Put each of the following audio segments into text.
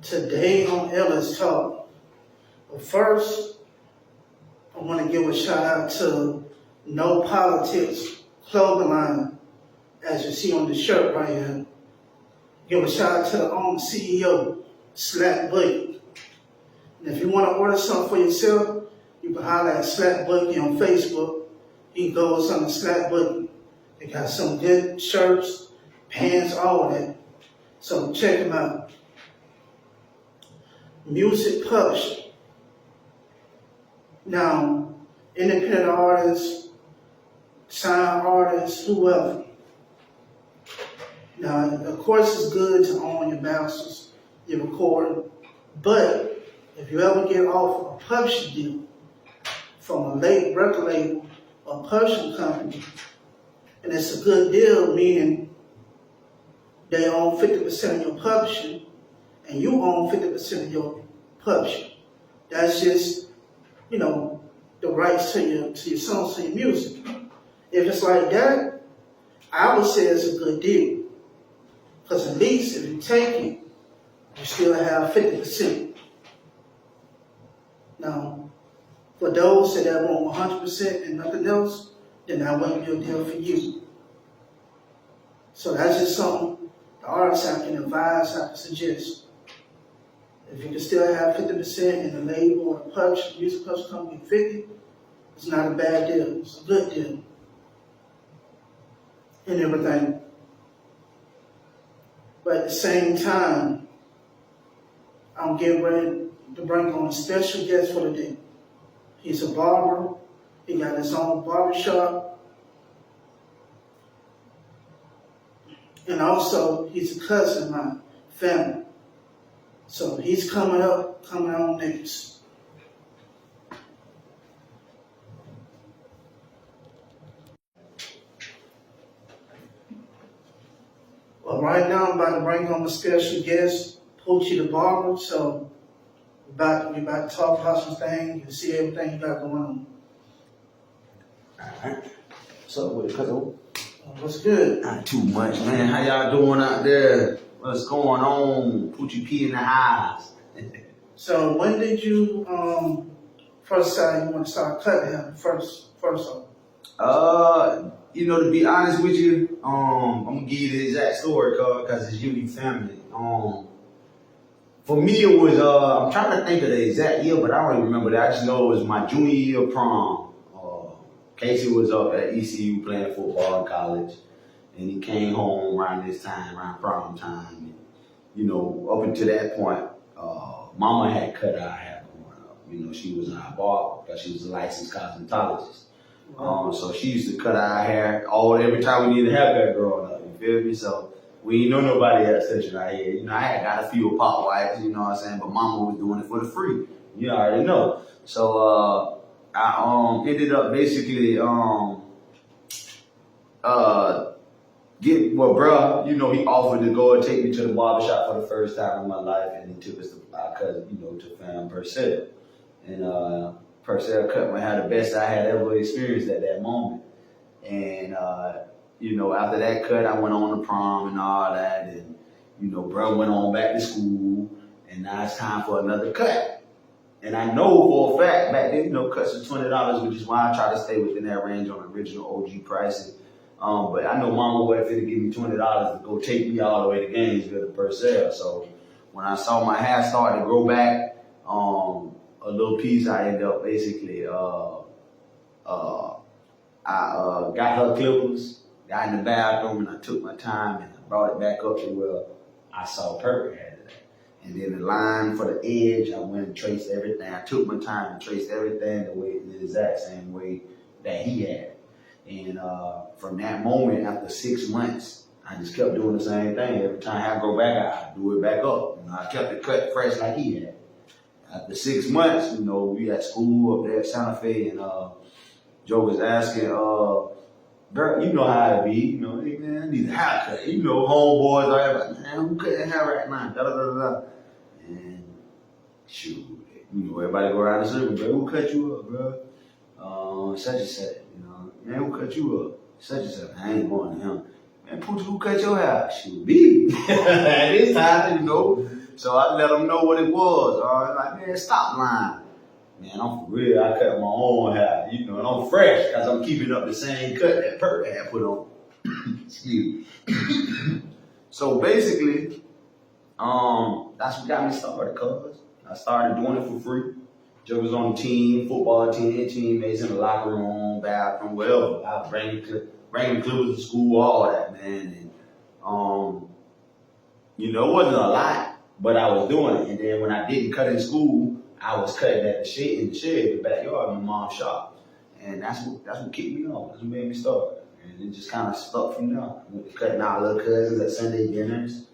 Today on Ellis Talk. But first, I want to give a shout out to No Politics clothing line, as you see on the shirt right here. Give a shout out to the owner CEO, Slack Boogie. And if you want to order something for yourself, you can holler at Slack Boogie on Facebook. He goes on the Slack Boogie. They got some good shirts, pants, all that. So check them out. Music publishing. Now, independent artists, sign artists, whoever. Now, of course, it's good to own your masters, your recording, but if you ever get off a publishing deal from a late record label or publishing company, and it's a good deal, meaning they own 50% of your publishing, and you own 50% of your publishing. That's just, the rights to your songs, to your music. If it's like that, I would say it's a good deal. Because at least if you take it, you still have 50%. Now, for those that want 100% and nothing else, then that wouldn't be a deal for you. So that's just something the artists I can advise, I can suggest. If you can still have 50% in the label or the music publishing company 50, it's not a bad deal. It's a good deal. And everything. But at the same time, I'm getting ready to bring on a special guest for the day. He's a barber. He got his own barbershop. And also, he's a cousin of my family. So he's coming on next. Well, right now I'm about to bring on a special guest, Pucci the Barber. So we're about to talk about some things. You can see everything you got going on. Alright. What's up with it, cuzzo? What's good? Not too much, man. How y'all doing out there? What's going on? Pucci P in the house. So when did you first decide you want to start cutting hair? First off. To be honest with you, I'm gonna give you the exact story, cause it's unique family. For me it was I'm trying to think of the exact year, but I don't even remember that. I just know it was my junior year prom. Casey was up at ECU playing football in college, and he came home around this time, around prom time. And, up until that point, Mama had cut our hair growing up. She was our barber because she was a licensed cosmetologist. So she used to cut our hair every time we needed a haircut growing up. You feel me? So we didn't know nobody else touching our hair. I had got a few pop wipes, you know what I'm saying? But Mama was doing it for the free. You already know. So I ended up basically he offered to go and take me to the barbershop for the first time in my life, and he took us to our cousin, to fam Purcell. And Purcell cut my hair the best I had ever experienced at that moment. And after that cut, I went on to prom and all that, and bro went on back to school, and now it's time for another cut. And I know for a fact back then, cuts are $20, which is why I try to stay within that range on original OG pricing. But I know Mama wasn't finna give me $20 to go take me all the way to Gainesville to Purcell. So when I saw my hair start to grow back, a little piece, I ended up basically, I got her clippers, got in the bathroom, and I took my time and I brought it back up to where I saw perfect hair today. And then the line for the edge, I went and traced everything. I took my time and traced everything the exact same way that he had. And from that moment, after 6 months, I just kept doing the same thing. Every time I go back, I do it back up. I kept it cut fresh like he had. After 6 months, we at school up there at Santa Fe, and Joe was asking, girl, you know how it be, hey man, I need a haircut. Homeboys are like, man, who cut that hair right now? Da, da, da, da. And shoot, everybody go around the circle, bro, who cut you up, bro? Such and such, man, who cut you up? Such and such. I ain't going to him. Man, Pucci, who cut your hair? Shoot, me. At this time, So I let them know what it was. Like, man, stop lying. Man, I'm for real. I cut my own hair, and I'm fresh because I'm keeping up the same cut that Perk had put on. Excuse me. So basically, that's what got me started, cuz. I started doing it for free. Joe was on the team, football team, teammates in the locker room, bathroom, wherever. I was bringing clippers to school, all that, man. And, it wasn't a lot, but I was doing it. And then when I didn't cut in school, I was cutting at in the shed, the backyard of my mom's shop. And that's what kicked me off. That's what made me start. And it just kind of stuck from there. I went to cutting our little cousins at Sunday dinners.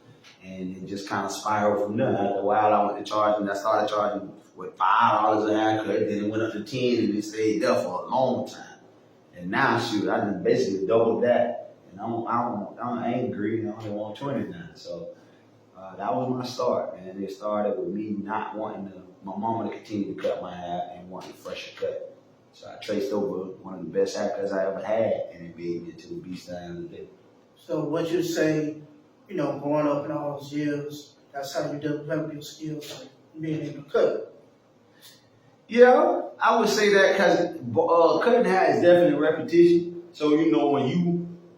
And it just kind of spiraled from there. After a while, I went to charging. I started charging with $5 a haircut. Then it went up to 10, and it stayed there for a long time. And now, shoot, I just basically doubled that. And I ain't greedy. I only want 20 now. So that was my start, man. It started with me not wanting my mama to continue to cut my hair and wanting a fresher cut. So I traced over one of the best haircuts I ever had, and it made me into the beast I am today. So what you say, growing up in all those years, that's how you develop your skills, like being able to cut. Yeah, I would say that because cutting hair is definitely repetition. So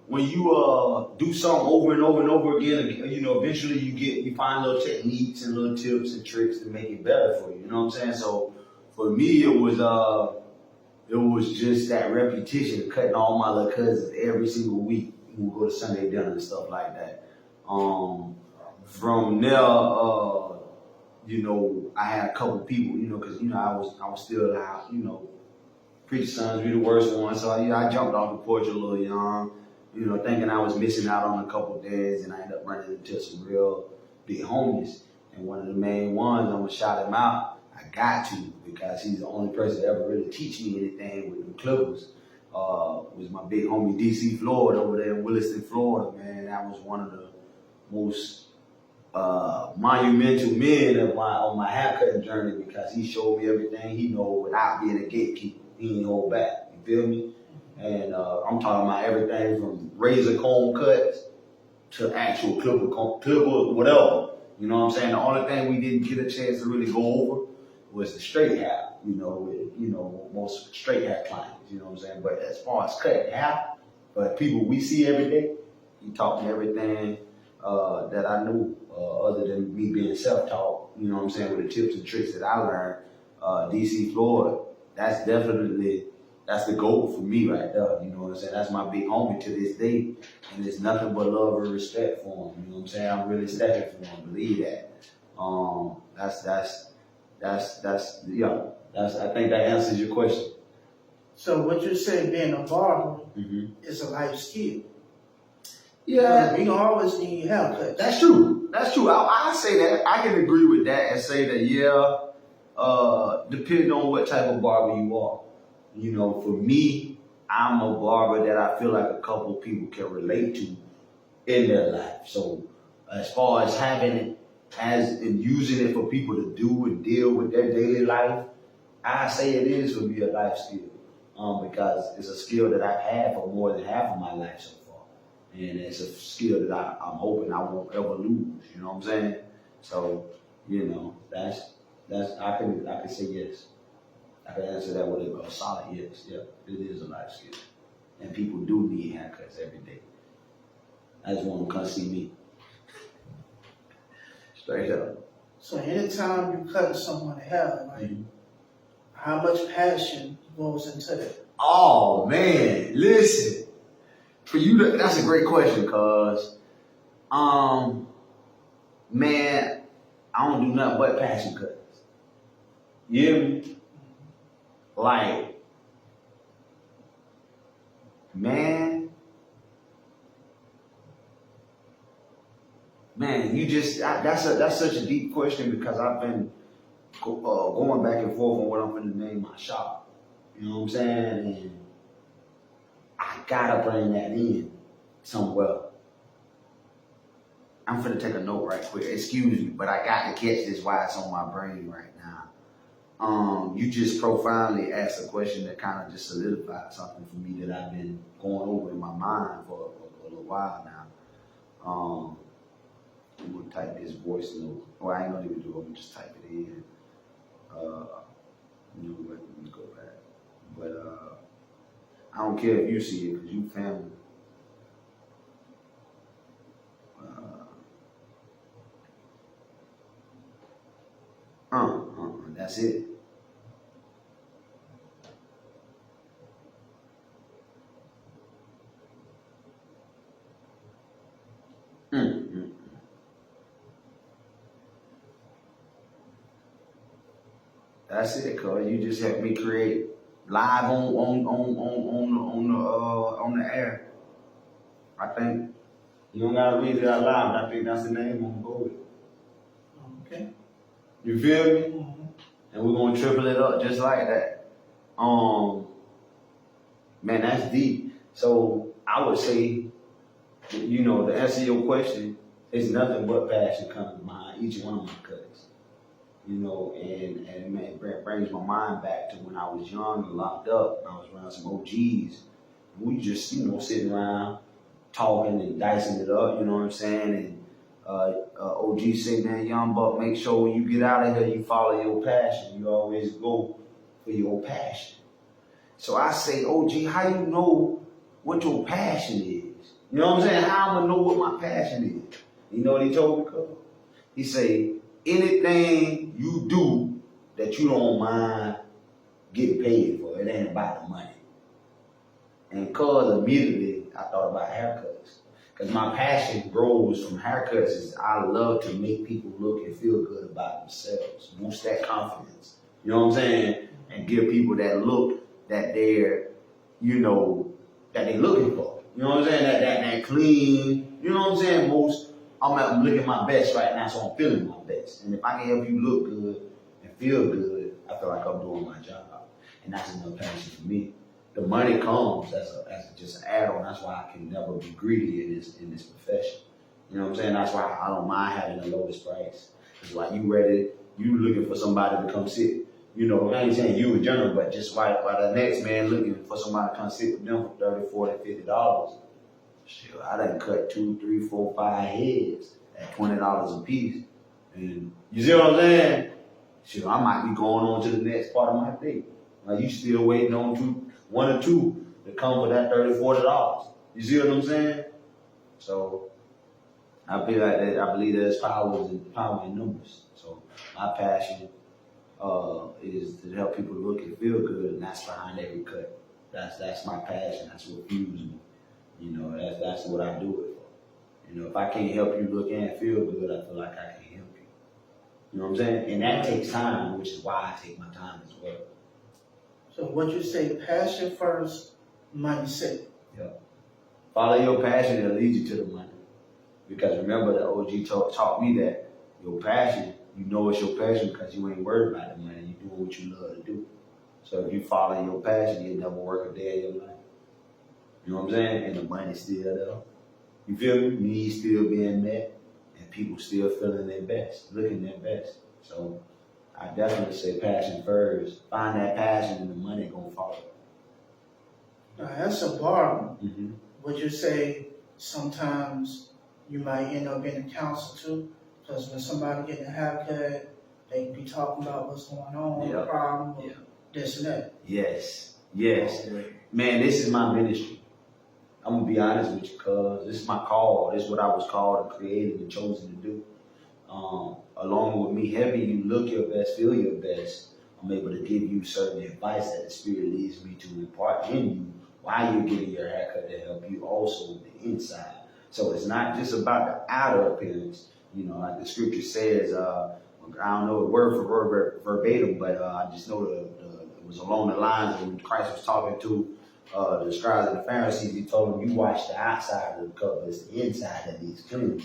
when you do something over and over and over again, eventually you find little techniques and little tips and tricks to make it better for you. You know what I'm saying? So for me, it was just that repetition of cutting all my little cousins every single week. We would go to Sunday dinner and stuff like that. From there, I had a couple people, because I was still out, preacher sons be the worst one. So I jumped off the porch a little young, thinking I was missing out on a couple days, and I ended up running into some real big homies. And one of the main ones, I'm gonna shout him out. I got to, because he's the only person that ever really teach me anything with the Clippers. Was my big homie DC Floyd over there in Williston, Florida, man. That was one of the most monumental men on my haircutting journey, because he showed me everything he know without being a gatekeeper. He didn't hold back. You feel me? And I'm talking about everything from razor comb cuts to actual clipper, whatever. You know what I'm saying? The only thing we didn't get a chance to really go over was the straight hair. With most straight hair clients. You know what I'm saying? But as far as cutting hair, but people we see every day, he taught me everything that I knew, other than me being self-taught, you know what I'm saying, with the tips and tricks that I learned. DC Floyd, that's the goal for me right there, you know what I'm saying? That's my big homie to this day, and there's nothing but love and respect for him, you know what I'm saying? I'm really stepping for him, believe that. I think that answers your question. So what you say, being a barber is a life skill. Yeah, we don't always need haircuts. That's true. I say that. I can agree with that and say that. Depending on what type of barber you are. For me, I'm a barber that I feel like a couple of people can relate to in their life. So as far as having it and using it for people to do and deal with their daily life, I say it is for me a life skill. Because it's a skill that I've had for more than half of my life so far. And it's a skill that I'm hoping I won't ever lose. You know what I'm saying? So, I can say yes. I can answer that with a solid yes. Yeah, it is a life skill. And people do need haircuts every day. I just want them to come see me. Straight up. So anytime you cut someone's hair, how much passion goes into that? Oh man, listen. For you, that's a great question, cause, man, I don't do nothing but passion cuts. You hear me? Like, man, that's such a deep question, because I've been going back and forth on what I'm going to name my shop. You know what I'm saying? And I gotta bring that in somewhere. I'm finna take a note right quick. Excuse me, but I got to catch this while it's on my brain right now. You just profoundly asked a question that kind of just solidified something for me that I've been going over in my mind for a little while now. I'm gonna type this voice note. Well, I ain't gonna even do it. I'm gonna just type it in. You know what? Let me go back. But I don't care if you see it because you family. That's it. Mm. That's it, cuz you just helped me create live on the air. I think you don't gotta read it out loud, but I think that's the name on the board. Okay. You feel me? Mm-hmm. And we're gonna triple it up just like that. Man, that's deep. So I would say, you know, to answer your question, it's nothing but passion comes behind each one of my cuts. You know, and man, it brings my mind back to when I was young and locked up. I was around some OGs. We just, you know, sitting around talking and dicing it up, you know what I'm saying? And OG say, man, young buck, make sure when you get out of here, you follow your passion. You always go for your passion. So I say, OG, how you know what your passion is? You know what I'm saying? How I'm gonna know what my passion is? You know what he told me, cuz? He say, anything you do that you don't mind getting paid for, it ain't about the money. And cuz immediately I thought about haircuts. Because my passion grows from haircuts is I love to make people look and feel good about themselves. Boost that confidence. You know what I'm saying? And give people that look that they're, you know, that they're looking for. You know what I'm saying? That clean, you know what I'm saying? I'm looking my best right now, so I'm feeling my best. And if I can help you look good and feel good, I feel like I'm doing my job. And that's enough passion for me. The money comes as just an add-on. That's why I can never be greedy in this profession. You know what I'm saying? That's why I don't mind having the lowest price. It's like you looking for somebody to come sit. You know, I ain't saying you in general, but just why the next man looking for somebody to come sit with them for $30, $40, $50. Shit, I done cut 2, 3, 4, 5 heads at $20 a piece. And you see what I'm saying? Shit, I might be going on to the next part of my day. Like you still waiting on one or two to come for that $30, $40. You see what I'm saying? So I feel like that. I believe there's power in numbers. So my passion is to help people look and feel good, and that's behind every cut. That's my passion. That's what fuels me. You know, that's what I do it for. You know, if I can't help you look and feel good, I feel like I can't help you. You know what I'm saying? And that takes time, which is why I take my time as well. So what you say, passion first, money second. Yeah. Follow your passion, it'll lead you to the money. Because remember, the OG taught me that your passion, you know it's your passion because you ain't worried about the money. You doing what you love to do. So if you follow your passion, you'll never work a day in your life. You know what I'm saying? And the money's still there. You feel me? Needs still being met, and people still feeling their best, looking their best. So I definitely say passion first. Find that passion, and the money gonna follow. Now, as a barber, Mm-hmm. would you say sometimes you might end up in a counsel too? Because when somebody getting a haircut, they be talking about what's going on, the problem, or this and that. Yes. Man, this is my ministry. I'm gonna be honest with you, cuz this is my call. This is what I was called and created and chosen to do. Along with me helping you look your best, feel your best, I'm able to give you certain advice that the Spirit leads me to impart in you while you're getting your haircut to help you also with the inside. So it's not just about the outer appearance. You know, like the scripture says, I don't know the word for word verbatim, but I just know it was along the lines of when Christ was talking to the scribes and the Pharisees. He told them, you wash the outside of the cup, it's the inside that needs cleaning.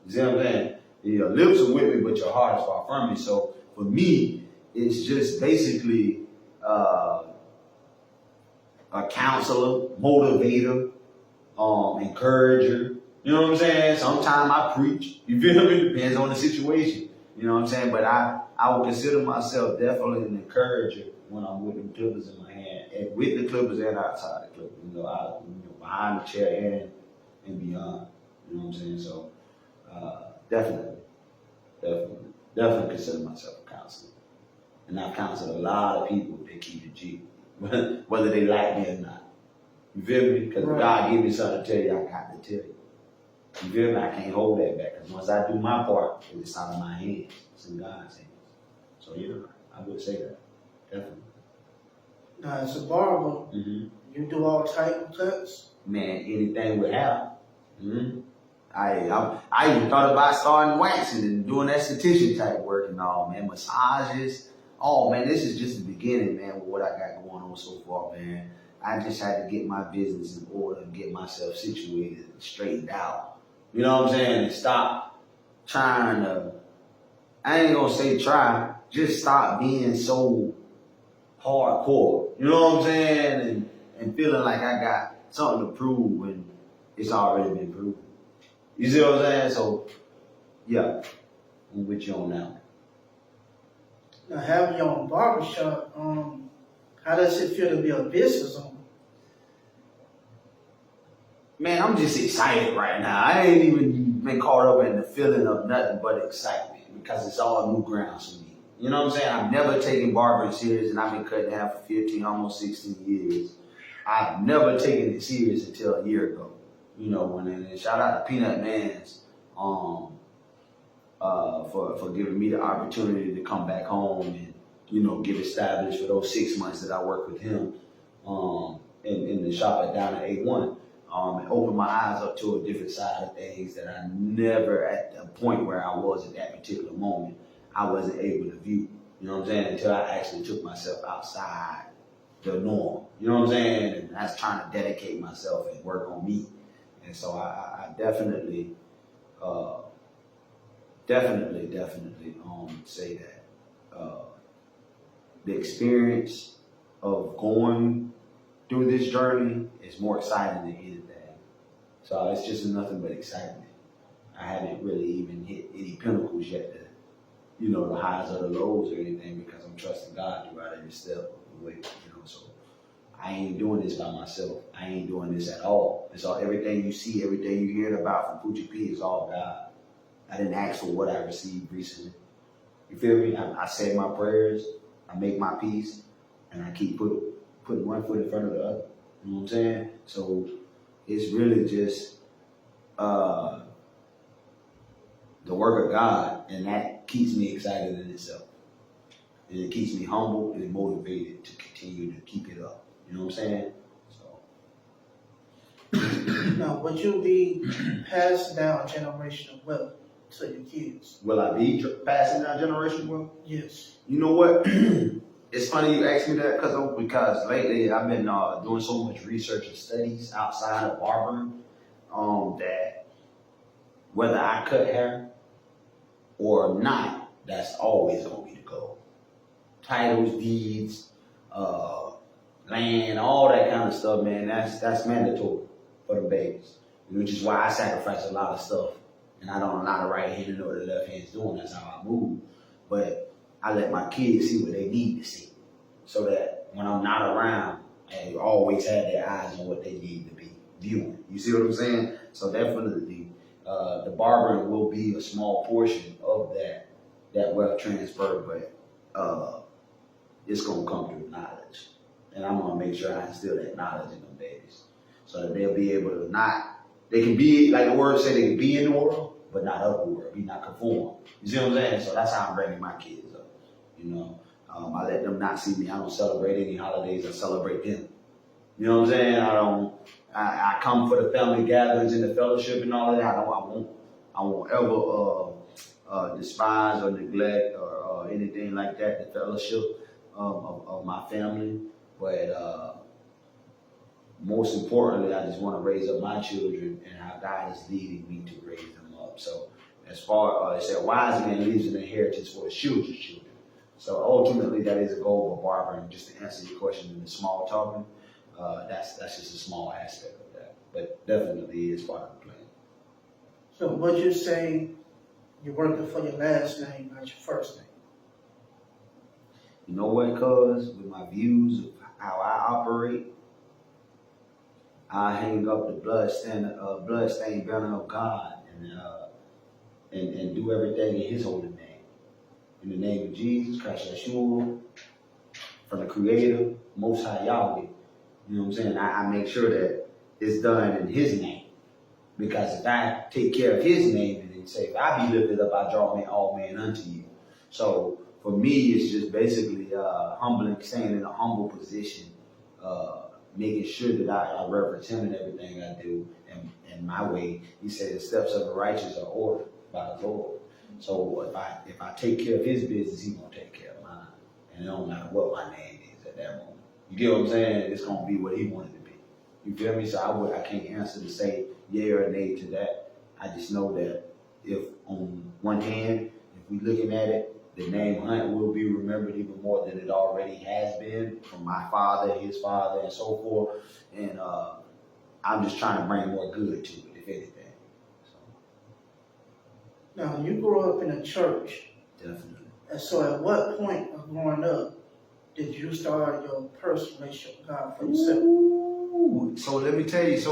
You see what I'm saying? Your lips are with me, but your heart is far from me. So for me, it's just basically a counselor, motivator, encourager. You know what I'm saying? Sometimes I preach. You feel me? Depends on the situation. You know what I'm saying? But I would consider myself definitely an encourager when I'm with the clippers in my hand, and with the clippers and outside the clippers. You know, behind the chair and beyond. You know what I'm saying? So Definitely, definitely consider myself a counselor. And I've counseled a lot of people that keep it G, whether they like me or not. You feel me? Because Right. God gave me something to tell you, I got to tell you. You feel me? I can't hold that back. Because once I do my part, it's out of my hands. It's in God's hands. So, I would say that. Definitely. Now, as a barber, Mm-hmm. you do all type of cuts? Man, anything would happen. Mm-hmm. I even thought about starting waxing and doing esthetician type work and all, man. Massages. Oh, man, this is just the beginning, man, with what I got going on so far, man. I just had to get my business in order and get myself situated and straightened out. You know what I'm saying? And stop trying to, I ain't gonna say try, just stop being so hardcore. You know what I'm saying? And feeling like I got something to prove when it's already been proven. You see what I'm saying? So, yeah, I'm with you on that one. Now, having your own barbershop, how does it feel to be a business owner? Man, I'm just excited right now. I ain't even been caught up in the feeling of nothing but excitement because it's all new ground for me. You know what I'm saying? I've never taken barbering serious, and I've been cutting hair for 15, almost 16 years. I've never taken it serious until a year ago. And shout out to Peanut Man's for giving me the opportunity to come back home and get established for those 6 months that I worked with him in the shop down at A1. And opened my eyes up to a different side of things that I never, at the point where I was at that particular moment, I wasn't able to view. You know what I'm saying? Until I actually took myself outside the norm. You know what I'm saying? And that's trying to dedicate myself and work on me. And so I definitely say that the experience of going through this journey is more exciting than anything. So it's just nothing but excitement. I haven't really even hit any pinnacles yet, the highs or the lows or anything, because I'm trusting God throughout every step of the way. So I ain't doing this by myself. I ain't doing this at all. It's all, everything you see, everything you hear about from Pucci P is all God. I didn't ask for what I received recently. You feel me? I say my prayers, I make my peace, and I keep putting one foot in front of the other. You know what I'm saying? So it's really just the work of God, and that keeps me excited in itself. And it keeps me humble and motivated to continue to keep it up. You know what I'm saying? So. Now, would you be passing down generational wealth to your kids? Will I be passing down generational wealth? Yes. You know what? It's funny you asked me that because lately I've been doing so much research and studies outside of barbering that whether I cut hair or not, that's always going to be the goal. Titles, deeds, land, all that kind of stuff, man, that's mandatory for the babies, which is why I sacrifice a lot of stuff. And I don't allow the right hand to know what the left hand's doing. That's how I move. But I let my kids see what they need to see, so that when I'm not around, they always have their eyes on what they need to be viewing. You see what I'm saying? So definitely, the barbering will be a small portion of that wealth transfer, but it's gonna come through knowledge, and I'm gonna make sure I instill that knowledge in them babies, so that they'll be able to they can be, like the word said, they can be in the world, but not of the world, be not conformed. You see what I'm saying? So that's how I'm bringing my kids up. I let them not see me. I don't celebrate any holidays. I celebrate them. You know what I'm saying? I come for the family gatherings and the fellowship and all of that. I won't ever despise or neglect or anything like that, the fellowship of my family. But most importantly, I just want to raise up my children and how God is leading me to raise them up. So as far as it said, wise man leaves an inheritance for his children's children. So ultimately, that is a goal of barbering. Just to answer your question in the small talking, that's just a small aspect of that. But definitely is part of the plan. So would you say you're working for your last name, not your first name? You know what, cuz, with my views of how I operate, I hang up the bloodstained banner of God, and and do everything in his holy name. In the name of Jesus Christ, Yeshua, from the Creator, Most High Yahweh. You know what I'm saying? I make sure that it's done in his name. Because if I take care of his name and then say, if I be lifted up, I draw all men unto you. So for me, it's just basically humbling, staying in a humble position, making sure that I reverence him in everything I do and my way. He said the steps of the righteous are ordered by the Lord. So if I take care of his business, he's gonna take care of mine. And it don't matter what my name is at that moment. You get what I'm saying? It's gonna be what he wanted to be. You feel me? So I can't answer to say yea or nay to that. I just know that if on one hand, if we looking at it, the name Hunt will be remembered even more than it already has been from my father, his father, and so forth. And I'm just trying to bring more good to it, if anything. So. Now, you grew up in a church. Definitely. And so at what point of growing up did you start your personal relationship with God for yourself? Ooh, so let me tell you, it's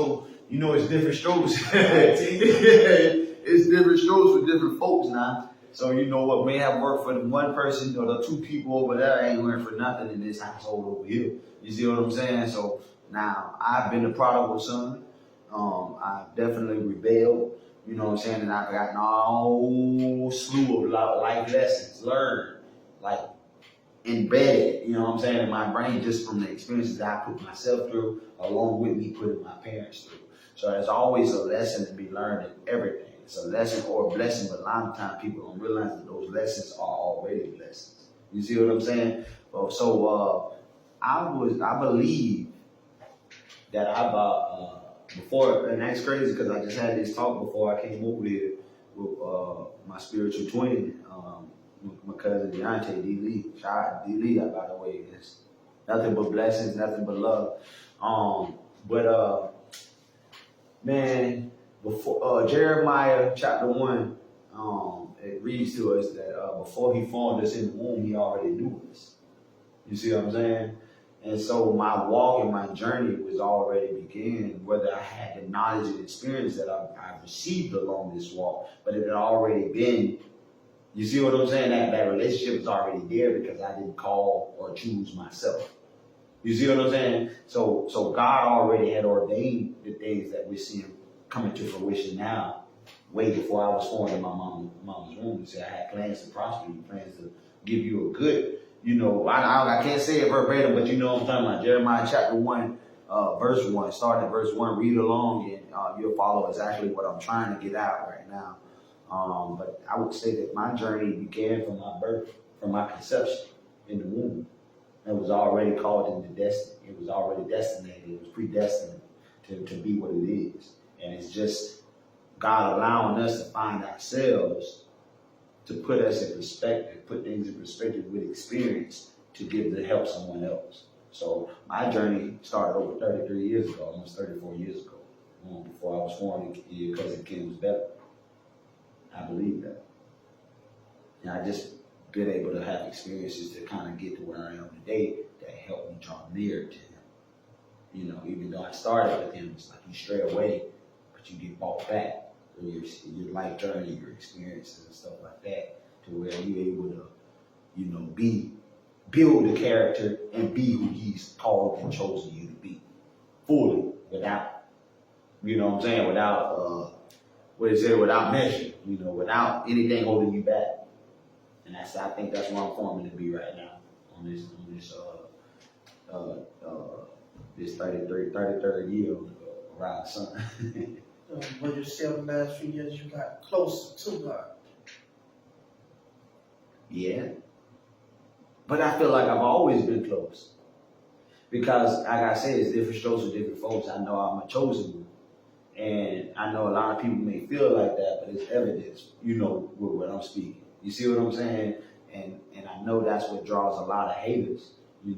different strokes. It's different strokes for different folks now. So what may have worked for the one person or the two people over there ain't working for nothing in this household over here. You see what I'm saying? So now I've been the prodigal son. I've definitely rebelled. You know what I'm saying? And I've gotten a whole slew of life lessons learned, like embedded, you know what I'm saying, in my brain just from the experiences that I put myself through, along with me putting my parents through. So there's always a lesson to be learned in everything. It's a lesson or a blessing, but a lot of times people don't realize that those lessons are already blessings. You see what I'm saying? So I believe that before, and that's crazy because I just had this talk before I came over here with my spiritual twin, my cousin Deontay D. Lee. Shout out to D. Lee, by the way. It's nothing but blessings, nothing but love. Man, before Jeremiah chapter 1, it reads to us that before he formed us in the womb, he already knew us. You see what I'm saying? And so my walk and my journey was already began, whether I had the knowledge and experience that I've received along this walk, but it had already been. You see what I'm saying? That relationship is already there because I didn't call or choose myself. You see what I'm saying? So God already had ordained the things that we're seeing coming to fruition now, way before I was formed in my mama's womb. He said, I had plans to prosper you, plans to give you a good, I can't say it verbatim, but you know what I'm talking about. Jeremiah chapter 1, verse 1, starting at verse 1, read along and you'll follow exactly what I'm trying to get out right now. But I would say that my journey began from my birth, from my conception in the womb. It was already called into destiny. It was already destinated. It was predestined to be what it is. And it's just God allowing us to find ourselves, to put us in perspective, put things in perspective with experience to help someone else. So my journey started over 33 years ago, almost 34 years ago, before I was formed in your cousin Kim was better. I believe that. And I just been able to have experiences to kind of get to where I am today that helped me draw near to him. Even though I started with him, it's like you stray away, but you get brought back through your life journey, your experiences and stuff like that, to where you're able to, build the character and be who he's called and chosen you to be. Fully, without, without measure, without anything holding you back. And I think that's where I'm forming to be right now on this 33rd year around the sun. What you said the last few years, you got closer to God. Yeah. But I feel like I've always been close. Because, like I said, it's different strokes for different folks. I know I'm a chosen one. And I know a lot of people may feel like that, but it's evidence, with what I'm speaking. You see what I'm saying? And I know that's what draws a lot of haters, you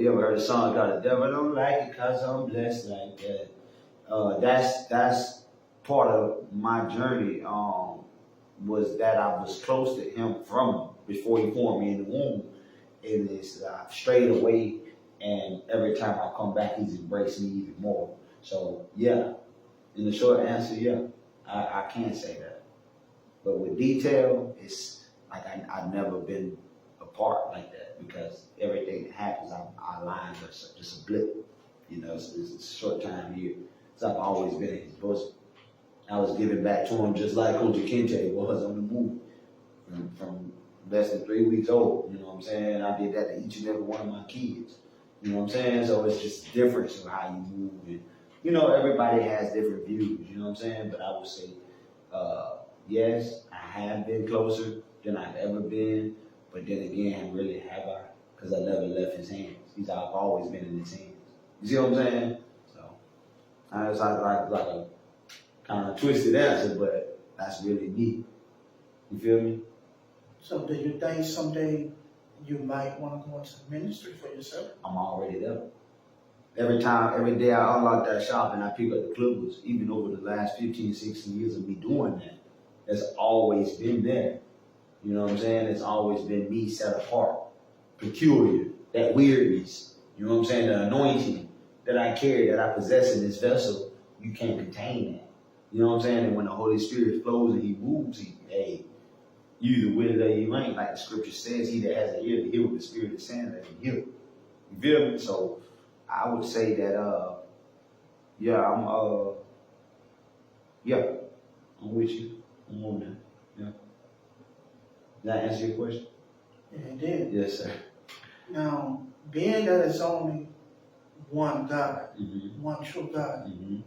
ever heard a song called "The Devil Don't Like It 'Cause I'm Blessed Like That"? That's part of my journey. Was that I was close to him from before he formed me in the womb. And it's I've strayed away, and every time I come back, he's embraced me even more. So yeah. In the short answer, yeah, I can say that. But with detail, it's like I've never been apart like that because everything that happens, our lines are just a blip. You know, it's a short time here. So I've always been in his bosom. I was giving back to him just like Coach Kente was on the movie from less than 3 weeks old. You know what I'm saying? I did that to each and every one of my kids. You know what I'm saying? So it's just difference of how you move. And, you know, everybody has different views. You know what I'm saying? But I would say, yes, I have been closer than I've ever been. But then again, really have I? Because I never left his hands. I've always been in his hands. You see what I'm saying? So it's like a kind of twisted answer, but that's really me. You feel me? So do you think someday you might want to go into ministry for yourself? I'm already there. Every day I unlock that shop and I pick up the clippers, even over the last 15, 16 years of me doing that, it's always been there. You know what I'm saying? It's always been me set apart, peculiar, that weirdness. You know what I'm saying? The anointing that I carry, that I possess in this vessel, you can't contain that. You know what I'm saying? And when the Holy Spirit flows and he moves, you either with it or you ain't. Like the scripture says, he that has an ear to hear what the Spirit is saying, let him hear. You feel me? So I would say that, I'm with you. I'm on that. Yeah. Did that answer your question? Yeah, it did. Yes, sir. Now, being that it's only one God, Mm-hmm. one true God, Mm-hmm.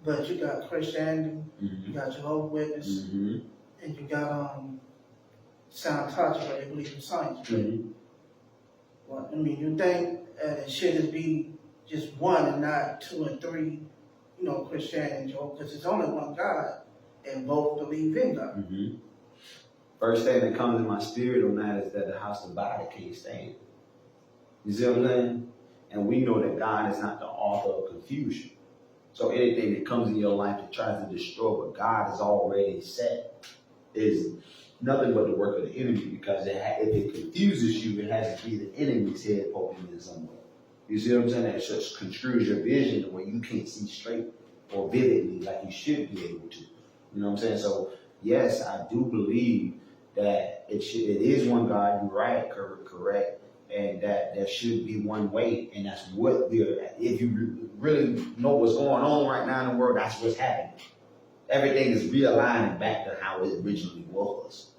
but you got Christianity, Mm-hmm. you got Jehovah's Witness, Mm-hmm. and you got Scientology, where they believe in science. Mm-hmm. Well, I mean, you think it should be just one and not two and three, Christianity and Jehovah, because it's only one God, and both believe in God. Mm-hmm. First thing that comes in my spirit on that is that the house divided can't stand. You see what I'm saying? And we know that God is not the author of confusion. So anything that comes in your life that tries to destroy what God has already set is nothing but the work of the enemy, because if it confuses you, it has to be the enemy's head poking in somewhere. You see what I'm saying? That just construes your vision the way you can't see straight or vividly like you should be able to. You know what I'm saying? So yes, I do believe that it is one God. You're right, correct, and that there should be one way, and that's what if you really know what's going on right now in the world, that's what's happening. Everything is realigning back to how it originally was.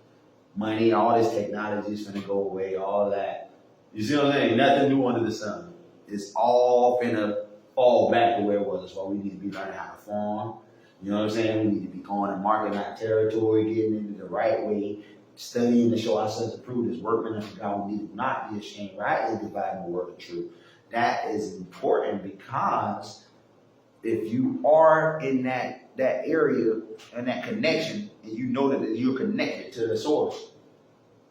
Money, all this technology is gonna go away, all that. You see what I'm saying? Nothing new under the sun. It's all finna fall back to where it was. That's why we need to be learning how to farm. You know what I'm saying? We need to be going and marking our territory, getting into the right way, studying to show ourselves approved as workmen unto God. We need to not be ashamed, rightly dividing the word of truth. That is important, because if you are in that area and that connection, and you know that you're connected to the source,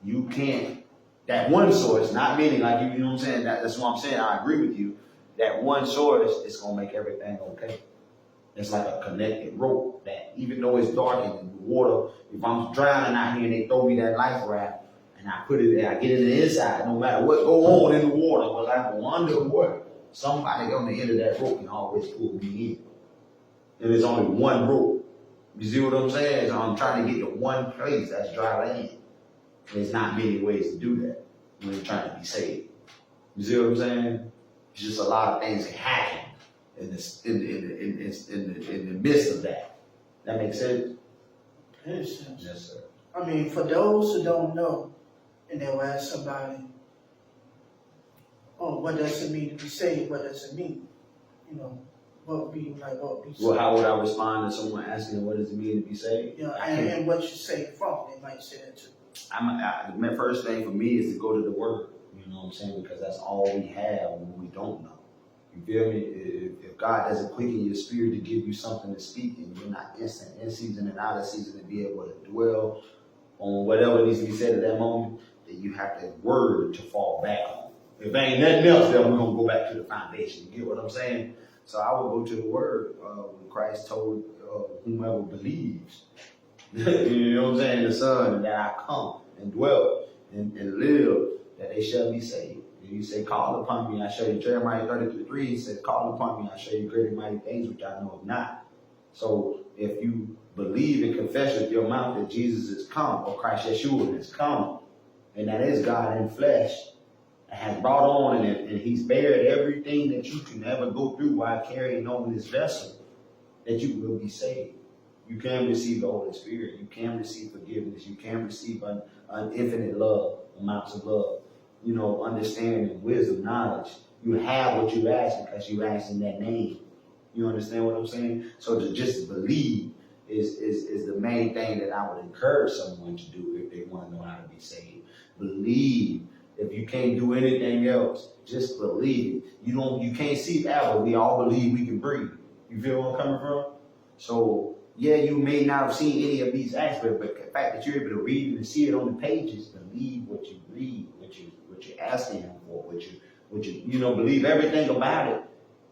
you can't, that one source, not meaning like you know what I'm saying, that's what I'm saying, I agree with you, that one source is going to make everything okay. It's like a connected rope that even though it's dark and the water, if I'm drowning out here and they throw me that life raft and I put it there, I get it in the inside, no matter what go on in the water, because I go underwater, somebody on the end of that rope can always pull me in. And there's only one rope. You see what I'm saying? So I'm trying to get to one place, that's dry land. There's not many ways to do that when you're trying to be saved. You see what I'm saying? It's just a lot of things can happen in the midst of that. That makes sense? It makes sense. Yes, sir. I mean, for those who don't know, and they'll ask somebody, oh, what does it mean to be saved? What does it mean? What would be saved? Well, how would I respond to someone asking what does it mean to be saved? And what you say from, they might say that too. The first thing for me is to go to the Word. You know what I'm saying? Because that's all we have when we don't know. You feel me? If God doesn't quicken your spirit to give you something to speak, and you're not instant, in season and out of season, to be able to dwell on whatever needs to be said at that moment, then you have that word to fall back on. If ain't nothing else, then we're going to go back to the foundation. You get what I'm saying? So I would go to the Word when Christ told whomever believes, you know what I'm saying, the Son, that I come and dwell and live, that they shall be saved. And you say, call upon me, I show you. Jeremiah 33:3, he said, call upon me, I show you great and mighty things which I know of not. So if you believe and confess with your mouth that Jesus is come, or Christ Yeshua has come, and that is God in flesh, and has brought on and he's bared everything that you can ever go through while carrying on this vessel, that you will be saved. You can receive the Holy Spirit. You can receive forgiveness. You can receive an infinite love, amounts of love, understanding, wisdom, knowledge. You have what you ask because you ask in that name. You understand what I'm saying? So to just believe is the main thing that I would encourage someone to do if they want to know how to be saved. Believe. If you can't do anything else, just believe it. You can't see that, but we all believe we can breathe. You feel where I'm coming from? So yeah, you may not have seen any of these aspects, but the fact that you're able to read it and see it on the pages, believe what you read, what you're asking him for, what you believe everything about it,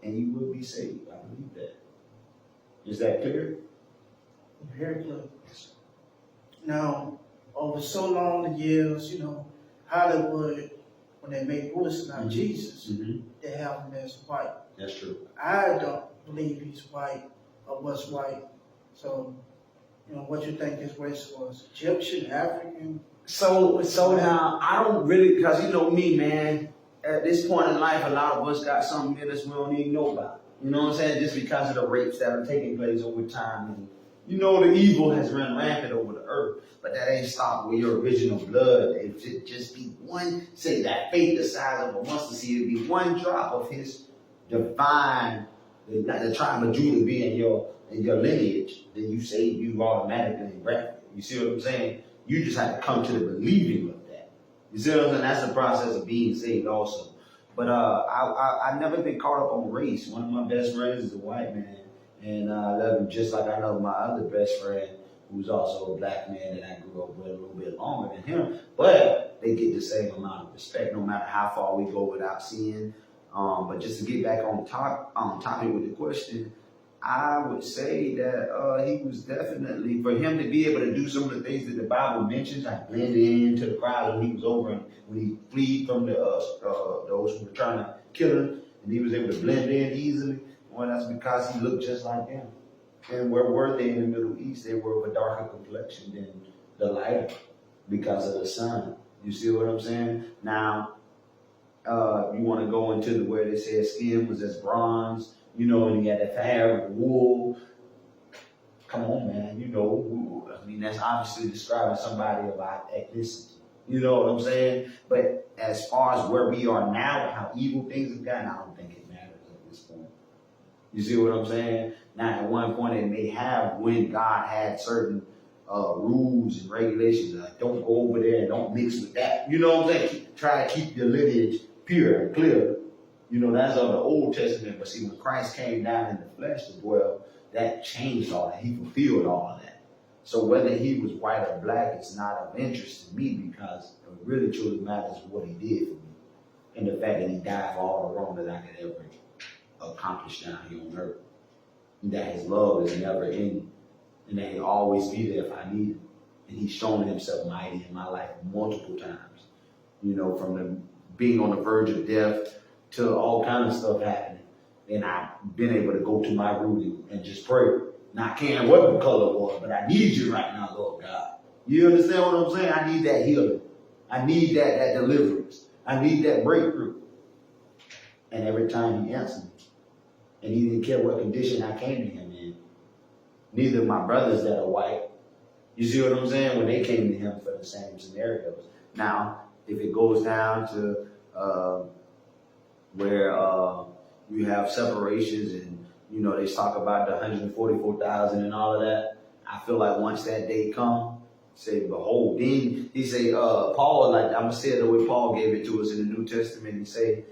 and you will be saved. I believe that. Is that clear? Very clear. Now, over so long the years, Hollywood, when they make movies about Jesus, they have him as white. That's true. I don't believe he's white or was white. So, what you think his race was? Egyptian, African? So now I don't really, because me, man, at this point in life, a lot of us got something in us we don't even know about. You know what I'm saying? Just because of the rapes that are taking place over time. And, the evil has run rampant over the earth. But that ain't stopped with your original blood. It should just be one, say that faith the size of a mustard seed, it'd be one drop of his divine, the tribe of Judah be in your lineage, then you say you automatically grafted. You see what I'm saying? You just have to come to the believing of that. You see what I'm saying? That's the process of being saved also. But I've never been caught up on race. One of my best friends is a white man. And I love him just like I love my other best friend, who's also a black man that I grew up with a little bit longer than him. But they get the same amount of respect no matter how far we go without seeing. But just to get back on topic with the question, I would say that he was definitely, for him to be able to do some of the things that the Bible mentions, like blend into the crowd when he was over and when he fled from those who were trying to kill him, and he was able to blend in easily. Well, that's because he looked just like them. And where were they in the Middle East? They were of a darker complexion than the lighter because of the sun. You see what I'm saying? Now, you want to go into where they say his skin was as bronze, and he had that hair with wool. Come on, man, that's obviously describing somebody about ethnicity. You know what I'm saying? But as far as where we are now and how evil things have gotten, I don't think it matters at this point. You see what I'm saying? Now, at one point, it may have when God had certain rules and regulations, like don't go over there and don't mix with that. You know what I'm saying? Try to keep your lineage pure and clear. That's of the Old Testament. But see, when Christ came down in the flesh to dwell, that changed all that. He fulfilled all of that. So whether he was white or black, it's not of interest to me because it really truly matters what he did for me. And the fact that he died for all the wrong that I could ever accomplish down here on earth. And that his love is never ending. And that he'll always be there if I need him. And he's shown himself mighty in my life multiple times. From being on the verge of death to all kinds of stuff happening. And I've been able to go to my root and just pray. Not caring what the color was, but I need you right now, Lord God. You understand what I'm saying? I need that healing. I need that deliverance. I need that breakthrough. And every time he answered me. And he didn't care what condition I came to him in. Neither my brothers that are white. You see what I'm saying? When they came to him for the same scenarios. Now, if it goes down to where you have separations and, they talk about the 144,000 and all of that, I feel like once that day come, say, behold, then he say, Paul, like I'm going to say it the way Paul gave it to us in the New Testament. He say,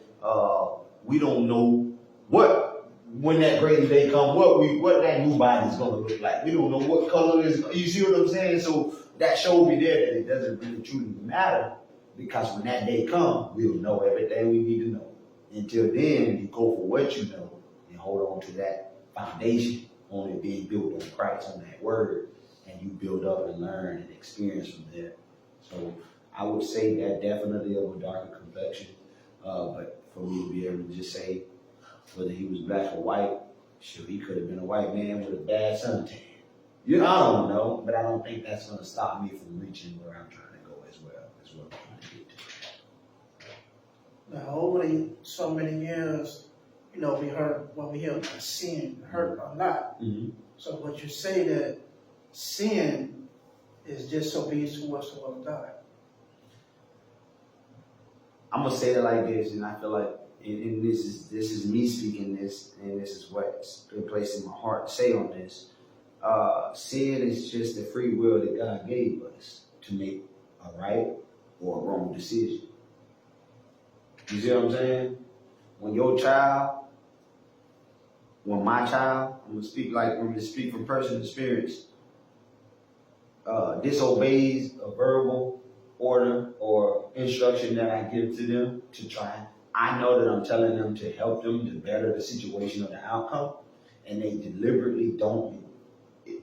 we don't know when that great day comes, what that new body is going to look like. We don't know what color it is. You see what I'm saying? So that showed me there that it doesn't really truly matter because when that day comes, we'll know everything we need to know. Until then, you go for what you know and hold on to that foundation on it being built on Christ, on that word, and you build up and learn and experience from there. So I would say that definitely of a darker complexion, but for me to be able to just say whether he was black or white, Sure, he could have been a white man with a bad suntan. You know, I don't know, but I don't think that's going to stop me from reaching where I'm trying to go as well. That's what I'm trying to get to. Now, over so many years, you know, when we hear about sin, hurt a lot. Mm-hmm. So would you say that sin is disobedience towards the will of God? I'm gonna say it like this, and I feel like, and this is me speaking this, and this is what's been placed in my heart to say on this. Sin is just the free will that God gave us to make a right or a wrong decision. You see what I'm saying? When my child, I'm gonna speak from personal experience, disobeys a verbal order or instruction that I give to them to try, I know that I'm telling them to help them to better the situation or the outcome, and they deliberately don't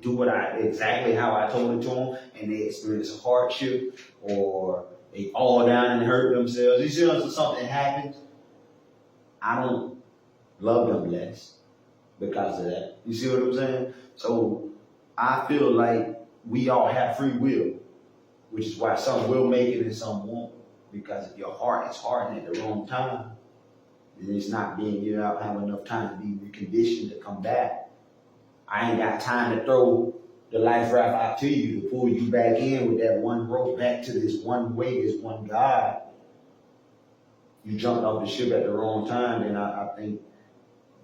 do exactly how I told it to them, and they experience a hardship or they fall down and hurt themselves. You see, when something happens, I don't love them less because of that. You see what I'm saying? So I feel like we all have free will, which is why some will make it and some won't. Because if your heart is hardened at the wrong time, then it's not you don't have enough time to be reconditioned to come back. I ain't got time to throw the life raft out to you to pull you back in with that one rope back to this one way, this one God. You jumped off the ship at the wrong time, and I think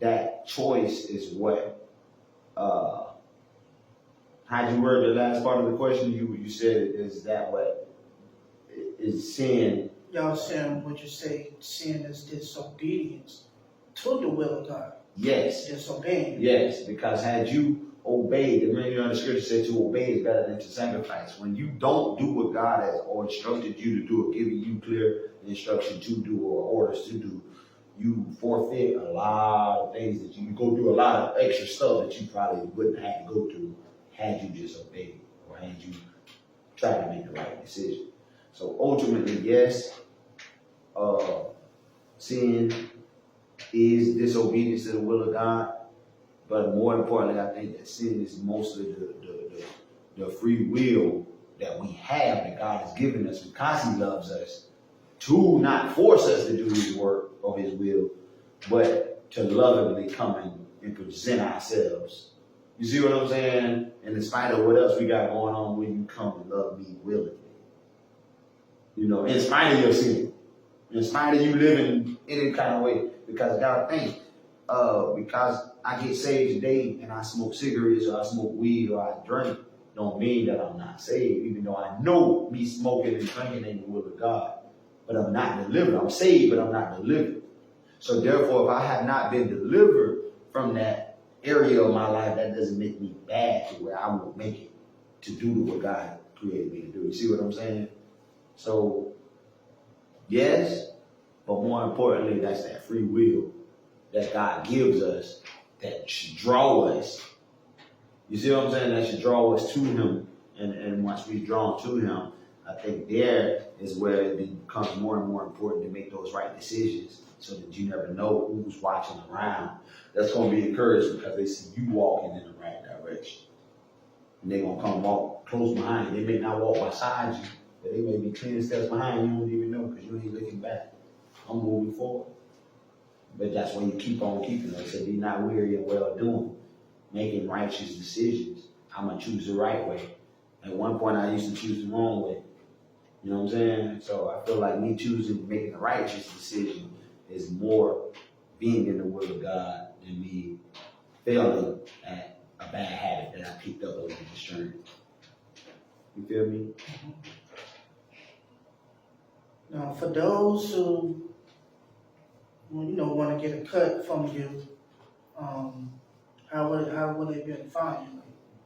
that choice is what. How'd you word the last part of the question? You said, is that what is sin? Y'all saying, would you say sin is disobedience to the will of God? Yes. Disobeying. Yes, because had you obeyed, the scripture said to obey is better than to sacrifice. When you don't do what God has or instructed you to do or giving you clear instruction to do or orders to do, you forfeit a lot of things that you go through, a lot of extra stuff that you probably wouldn't have to go through had you just obeyed or had you tried to make the right decision. So ultimately, yes, sin is disobedience to the will of God, but more importantly, I think that sin is mostly the free will that we have that God has given us because He loves us to not force us to do His work or His will, but to lovingly come and present ourselves. You see what I'm saying? And in spite of what else we got going on, when you come and love me willingly. You know, in spite of your sin, in spite of you living any kind of way, because God think, because I get saved today and I smoke cigarettes or I smoke weed or I drink, don't mean that I'm not saved, even though I know me smoking and drinking ain't the will of God. But I'm not delivered. I'm saved, but I'm not delivered. So therefore, if I have not been delivered from that area of my life, that doesn't make me bad to where I won't make it to do what God created me to do. You see what I'm saying? So, yes, but more importantly, that's that free will that God gives us that should draw us. You see what I'm saying? That should draw us to Him. And once we're drawn to Him, I think there is where it becomes more and more important to make those right decisions so that you never know who's watching around. That's going to be encouraged because they see you walking in the right direction. And they're going to come walk close behind you. They may not walk beside you, but they may be 10 steps behind you. You don't even know because you ain't looking back. I'm moving forward. But that's when you keep on keeping it. So be not weary of well doing, making righteous decisions. I'm going to choose the right way. At one point, I used to choose the wrong way. You know what I'm saying? So I feel like me making the righteous decision is more being in the will of God than me failing at a bad habit that I picked up over this journey. You feel me? Now, for those who, want to get a cut from you, how would they be able to find you?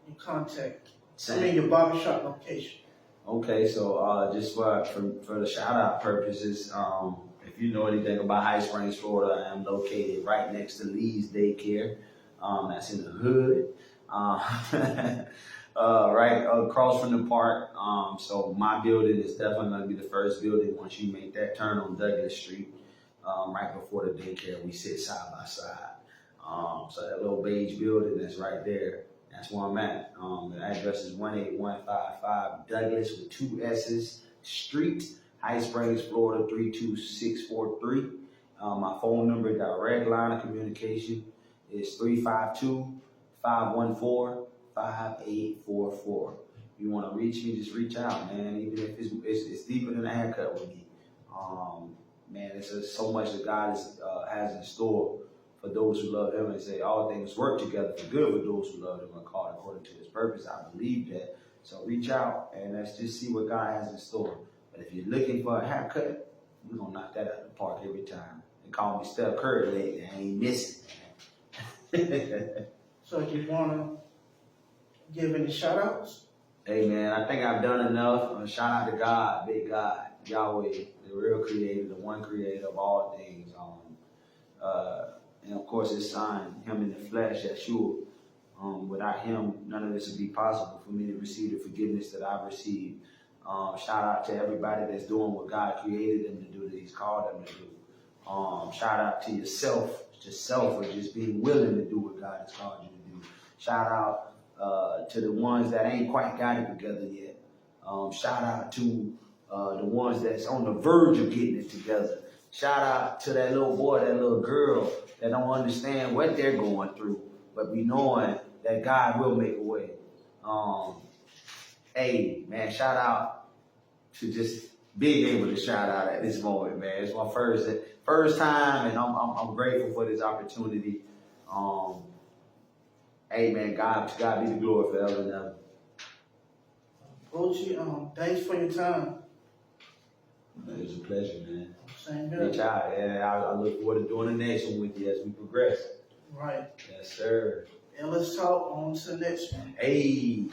Your contact. Your barbershop location. Okay, so just for the shout out purposes, if you know anything about High Springs, Florida, I am located right next to Lee's Daycare. That's in the hood, right across from the park. So my building is definitely going to be the first building once you make that turn on Douglas Street, right before the daycare. We sit side by side. So that little beige building that's right there, that's where I'm at. The address is 18155 Douglas with 2 S's Street, High Springs, Florida 32643. My phone number, direct line of communication, is 352-514-5844. You want to reach me, just reach out, man. Even if it's deeper than a haircut with me. Man, it's just so much that God has in store for those who love Him, and say all things work together for good for those who love Him and called according to His purpose. I believe that. So reach out and let's just see what God has in store. But if you're looking for a haircut, we're gonna knock that out of the park every time. They call me Steph Curry lately. I ain't missing. So you wanna give any shout outs? Hey man, I think I've done enough. Shout out to God, big God, Yahweh, the real creator, the one creator of all things. And of course His Son, Him in the flesh, Yeshua. Without Him, none of this would be possible for me to receive the forgiveness that I've received. Shout out to everybody that's doing what God created them to do, that He's called them to do. Shout out to yourself for just being willing to do what God has called you to do. Shout out to the ones that ain't quite got it together yet. Shout out to the ones that's on the verge of getting it together. Shout out to that little boy, that little girl that don't understand what they're going through, but be knowing that God will make a way. Hey, man, shout out to just being able to shout out at this moment, man. It's my first time, and I'm grateful for this opportunity. Hey, man, God be the glory forever and ever. Pucci, thanks for your time. It was a pleasure, man. Same here. Reach out, and I look forward to doing the next one with you as we progress. Right. Yes, sir. And let's talk on to the next one. Hey.